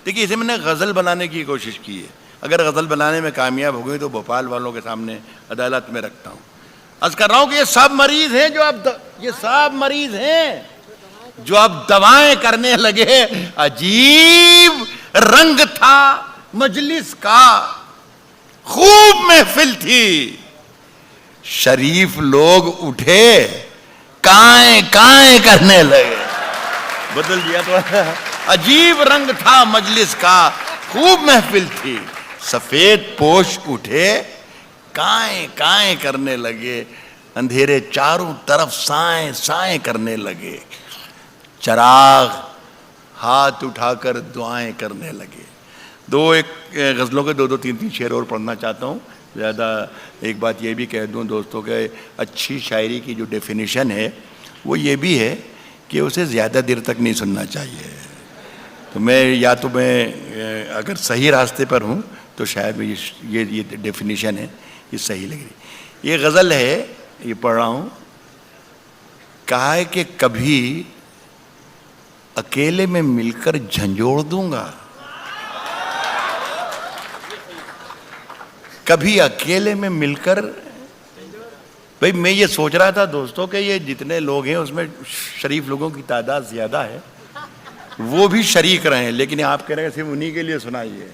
دیکھیے اسے میں نے غزل بنانے کی کوشش کی ہے. اگر غزل بنانے میں کامیاب ہو گئی تو بھوپال والوں کے سامنے عدالت میں رکھتا ہوں. عرض کر رہا ہوں کہ یہ سب مریض ہیں جو اب دوائیں کرنے لگے. عجیب رنگ تھا مجلس کا، خوب محفل تھی، شریف لوگ اٹھے کائیں کائیں کرنے لگے. بدل دیا تو عجیب رنگ تھا مجلس کا، خوب محفل تھی، سفید پوش اٹھے کائیں کائیں کرنے لگے. اندھیرے چاروں طرف سائیں سائیں کرنے لگے، چراغ ہاتھ اٹھا کر دعائیں کرنے لگے. ایک غزلوں کے دو تین شعر اور پڑھنا چاہتا ہوں. زیادہ ایک بات یہ بھی کہہ دوں دوستوں کہ اچھی شاعری کی جو ڈیفینیشن ہے وہ یہ بھی ہے کہ اسے زیادہ دیر تک نہیں سننا چاہیے. تو میں اگر صحیح راستے پر ہوں تو شاید یہ ڈیفینیشن ہے یہ صحیح لگ رہی. یہ غزل ہے، یہ پڑھ رہا ہوں. کہا ہے کہ کبھی اکیلے میں مل کر جھنجھوڑ دوں گا، کبھی اکیلے میں مل کر. بھئی میں یہ سوچ رہا تھا دوستوں کہ یہ جتنے لوگ ہیں اس میں شریف لوگوں کی تعداد زیادہ ہے، وہ بھی شریک رہے ہیں، لیکن آپ کہہ رہے ہیں صرف انہی کے لیے سنائیے.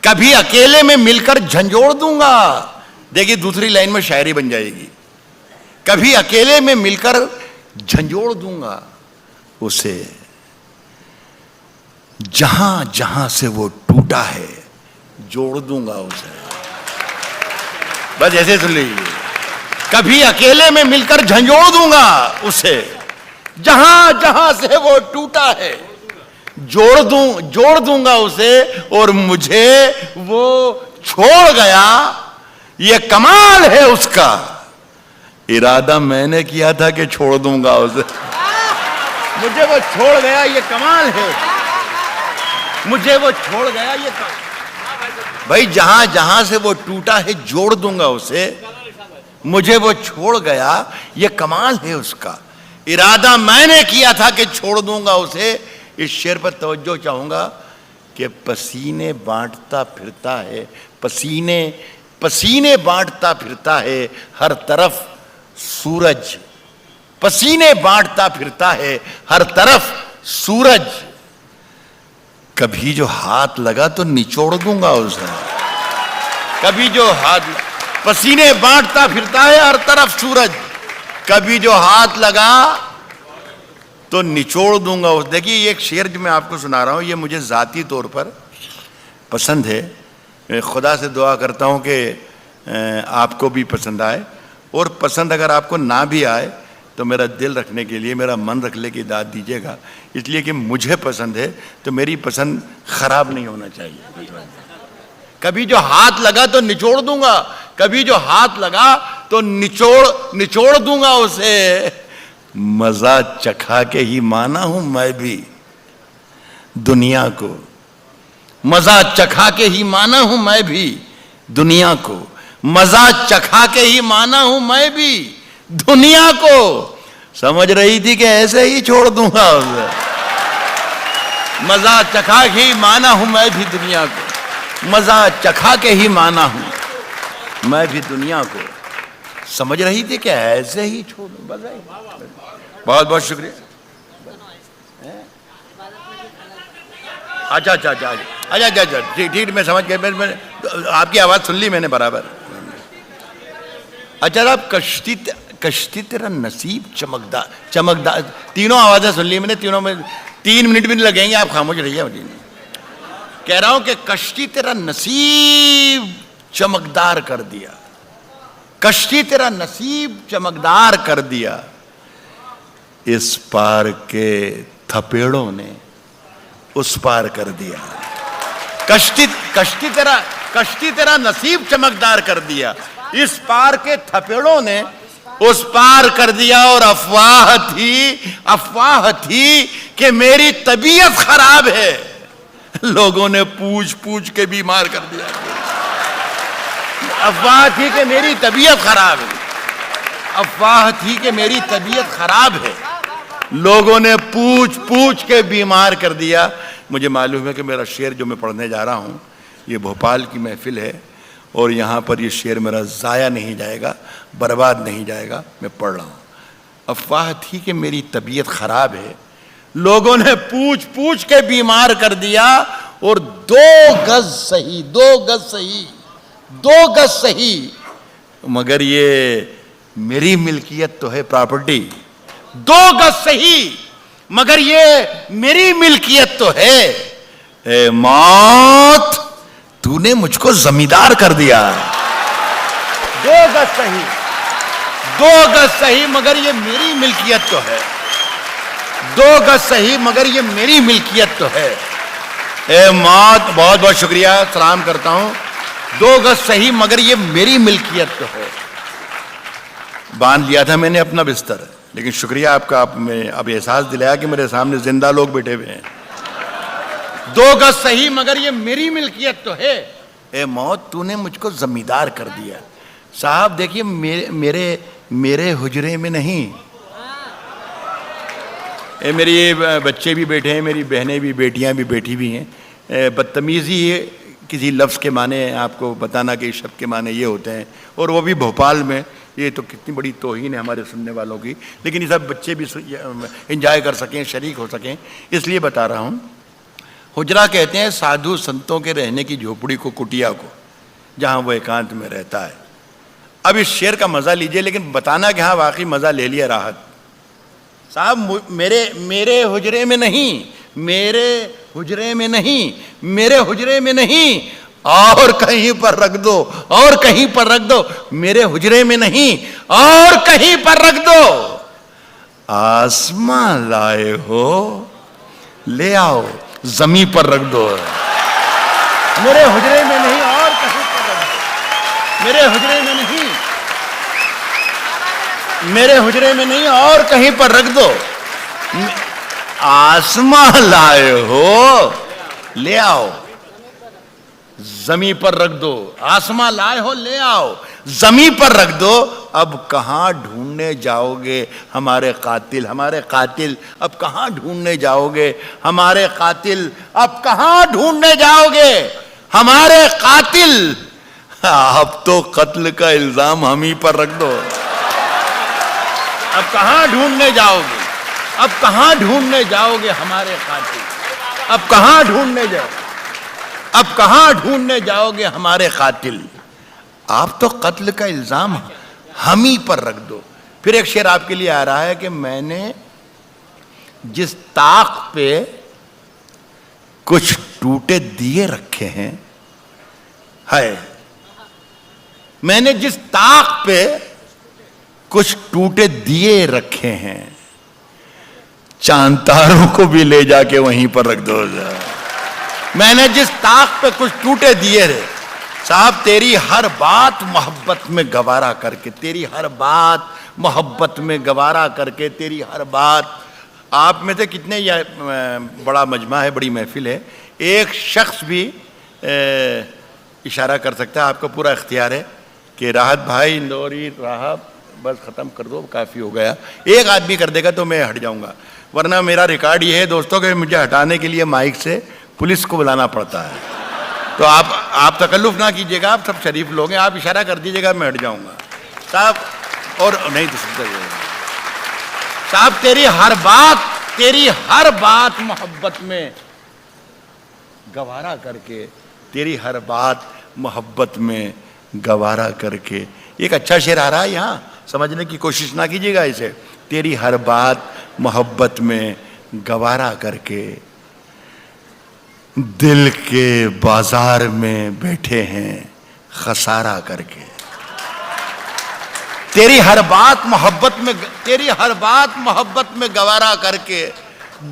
کبھی اکیلے میں مل کر جھنجھوڑ دوں گا. دیکھیے دوسری لائن میں شاعری بن جائے گی. کبھی اکیلے میں مل کر جھنجھوڑ دوں گا اسے، جہاں جہاں سے وہ ٹوٹا ہے جوڑ دوں گا اسے. بس ایسے سن لیجیے. کبھی اکیلے میں مل کر جھنجھوڑ دوں گا اسے، جہاں جہاں سے وہ ٹوٹا ہے جوڑ دوں گا اسے. اور مجھے وہ چھوڑ گیا یہ کمال ہے اس کا، ارادہ میں نے کیا تھا کہ چھوڑ دوں گا اسے. مجھے وہ چھوڑ گیا یہ کمال ہے، مجھے وہ چھوڑ گیا یہ کمال. بھائی جہاں جہاں سے وہ ٹوٹا ہے جوڑ دوں گا اسے، مجھے وہ چھوڑ گیا یہ کمال ہے اس کا، ارادہ میں نے کیا تھا کہ چھوڑ دوں گا اسے. اس شعر پر توجہ چاہوں گا کہ پسینے بانٹتا پھرتا ہے، پسینے بانٹتا پھرتا ہے ہر طرف سورج، پسینے بانٹتا پھرتا ہے ہر طرف سورج. کبھی جو ہاتھ لگا تو نچوڑ دوں گا اسے. کبھی جو پسینے بانٹتا پھرتا ہے ہر طرف سورج، کبھی جو ہاتھ لگا تو نچوڑ دوں گا. دیکھیے یہ ایک شعر جو میں آپ کو سنا رہا ہوں یہ مجھے ذاتی طور پر پسند ہے. خدا سے دعا کرتا ہوں کہ آپ کو بھی پسند آئے، اور پسند اگر آپ کو نہ بھی آئے تو میرا دل رکھنے کے لیے، میرا من رکھنے کی داد دیجیے گا، اس لیے کہ مجھے پسند ہے تو میری پسند خراب نہیں ہونا چاہیے. کبھی جو ہاتھ لگا تو نچوڑ دوں گا، کبھی جو ہاتھ لگا تو نچوڑ دوں گا اسے. مزہ چکھا کے ہی مانا ہوں میں بھی دنیا کو، مزہ چکھا کے ہی مانا ہوں میں بھی دنیا کو، مزہ چکھا کے ہی مانا ہوں میں بھی دنیا کو. سمجھ رہی تھی کہ ایسے ہی چھوڑ دوں گا اسے. مزہ چکھا کے ہی مانا ہوں میں بھی دنیا کو، مزہ چکھا کے ہی مانا ہوں میں بھی دنیا کو. سمجھ رہی تھی کہ ایسے ہی چھوڑ دوں. بہت بہت شکریہ. اچھا ٹھیک، میں سمجھ گیا، آپ کی آواز سن لی میں نے برابر. اچھا آپ کشتی تیرا نصیب چمکدار، تینوں آوازیں سن لی میں نے، تینوں میں 3 منٹ بھی نہیں لگیں گے، آپ خاموش رہیے. کہہ رہا ہوں کہ کشتی تیرا نصیب چمکدار کر دیا، کشتی تیرا نصیب چمکدار کر دیا، اس پار کے تھپیڑوں نے اس پار کر دیا. کشتی تیرا نصیب چمکدار کر دیا، اس پار کے تھپیڑوں نے اس پار کر دیا. اور افواہ تھی کہ میری طبیعت خراب ہے، لوگوں نے پوچھ کے بیمار کر دیا. افواہ تھی کہ میری طبیعت خراب ہے، افواہ تھی کہ میری طبیعت خراب ہے، لوگوں نے پوچھ کے بیمار کر دیا. مجھے معلوم ہے کہ میرا شعر جو میں پڑھنے جا رہا ہوں یہ بھوپال کی محفل ہے اور یہاں پر یہ شعر میرا ضائع نہیں جائے گا، برباد نہیں جائے گا، میں پڑھ رہا ہوں۔ افواہ تھی کہ میری طبیعت خراب ہے، لوگوں نے پوچھ پوچھ کے بیمار کر دیا، اور 2 گز صحیح، 2 گز صحیح، 2 گز صحیح، مگر یہ میری ملکیت تو ہے پراپرٹی، 2 گز صحیح مگر یہ میری ملکیت تو ہے۔ اے موت تو نے مجھ کو زمیندار کر دیا، 2 گز صحیح، 2 گز صحیح مگر یہ میری ملکیت تو ہے، 2 گز صحیح مگر یہ میری ملکیت تو ہے۔ اے موت بہت بہت شکریہ، سلام کرتا ہوں۔ 2 گز صحیح مگر یہ میری ملکیت تو ہے۔ باندھ لیا تھا میں نے اپنا بستر، لیکن شکریہ آپ کا، آپ میں اب احساس دلایا کہ میرے سامنے زندہ لوگ بیٹھے ہوئے ہیں۔ 2 گز صحیح مگر یہ میری ملکیت تو ہے۔ اے موت تو نے مجھ کو زمیندار کر دیا۔ صاحب دیکھیے میرے حجرے میں نہیں، میری بچے بھی بیٹھے ہیں، میری بہنیں بھی، بیٹیاں بھی بیٹھی بھی ہیں۔ بدتمیزی کسی لفظ کے معنی آپ کو بتانا کہ شب کے معنی یہ ہوتے ہیں، اور وہ بھی بھوپال میں، یہ تو کتنی بڑی توہین ہے ہمارے سننے والوں کی، لیکن یہ سب بچے بھی انجوائے کر سکیں، شریک ہو سکیں، اس لیے بتا رہا ہوں۔ حجرہ کہتے ہیں سادھو سنتوں کے رہنے کی جھوپڑی کو، کٹیا کو، جہاں وہ ایکانت میں رہتا ہے۔ اب اس شعر کا مزہ لیجئے، لیکن بتانا کہ ہاں واقعی مزہ لے لیا راحت۔ صاحب میرے حجرے میں نہیں، میرے حجرے میں نہیں، میرے حجرے میں نہیں، اور کہیں پر رکھ دو، اور کہیں پر رکھ دو، میرے حجرے میں نہیں، اور کہیں پر رکھ دو۔ آسماں لائے ہو لے آؤ، زمین پر رکھ دو، میرے حجرے میں نہیں، اور کہیں پر رکھ دو، میرے حجرے میں نہیں، میرے حجرے میں نہیں، اور کہیں پر رکھ دو۔ آسماں لائے ہو لے آؤ، زمین پر رکھ دو، آسماں لائے ہو لے آؤ، زمین پر رکھ دو۔ اب کہاں ڈھونڈنے جاؤ گے ہمارے قاتل، ہمارے قاتل اب کہاں ڈھونڈنے جاؤ گے ہمارے قاتل، اب کہاں ڈھونڈنے جاؤ گے ہمارے قاتل، اب تو قتل کا الزام ہم ہی پر رکھ دو۔ اب کہاں ڈھونڈنے جاؤ گے، اب کہاں ڈھونڈنے جاؤ گے ہمارے قاتل، اب کہاں ڈھونڈنے جاؤ، اب کہاں ڈھونڈنے جاؤ گے ہمارے قاتل، آپ تو قتل کا الزام ہم ہی پر رکھ دو۔ پھر ایک شعر آپ کے لیے آ رہا ہے کہ میں نے جس طاق پہ کچھ ٹوٹے دیے رکھے ہیں، ہے میں نے جس طاق پہ کچھ ٹوٹے دیے رکھے ہیں، چاند تاروں کو بھی لے جا کے وہیں پر رکھ دو۔ میں نے جس طاق پہ کچھ ٹوٹے دیے رہے، صاحب تیری ہر بات محبت میں گوارا کر کے، تیری ہر بات محبت میں گوارا کر کے، تیری ہر بات، آپ میں سے کتنے، یہ بڑا مجمع ہے، بڑی محفل ہے، ایک شخص بھی اشارہ کر سکتا ہے، آپ کا پورا اختیار ہے کہ راحت بھائی اندوری راہ بس ختم کر دو، کافی ہو گیا، ایک آدمی کر دے گا تو میں ہٹ جاؤں گا، ورنہ میرا ریکارڈ یہ ہے دوستوں کہ مجھے ہٹانے کے لیے مائک سے پولیس کو بلانا پڑتا ہے، تو آپ تکلف نہ کیجیے گا، آپ سب شریف لوگ ہیں، آپ اشارہ کر دیجیے گا، میں ہٹ جاؤں گا صاحب، اور نہیں تو سنتا ہے صاحب، تیری ہر بات محبت میں گوارا کر کے، تیری ہر بات محبت میں گوارا کر کے، ایک اچھا شعر آ رہا ہے یہاں، سمجھنے کی کوشش نہ کیجیے گا اسے، تیری ہر بات محبت میں گوارا کر کے، دل کے بازار میں بیٹھے ہیں خسارہ کر کے، تیری ہر بات محبت میں گوارا کر کے،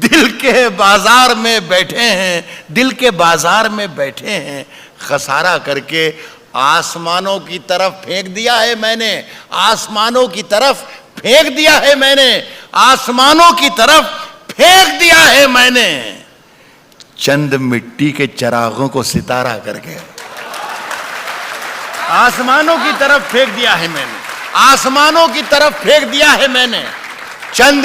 دل کے بازار میں بیٹھے ہیں، دل کے بازار میں بیٹھے ہیں خسارہ کر کے، آسمانوں کی طرف پھینک دیا ہے میں نے، آسمانوں کی طرف پھینک دیا ہے میں نے، آسمانوں کی طرف پھینک دیا ہے میں نے، چند مٹی کے چراغوں کو ستارہ کر کے، آسمانوں کی طرف پھینک دیا ہے میں نے، آسمانوں کی طرف پھینک دیا ہے میں نے، چند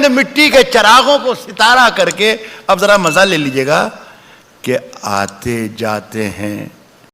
مٹی کے چراغوں کو ستارہ کر کے، اب ذرا مزہ لے لیجئے گا کہ آتے جاتے ہیں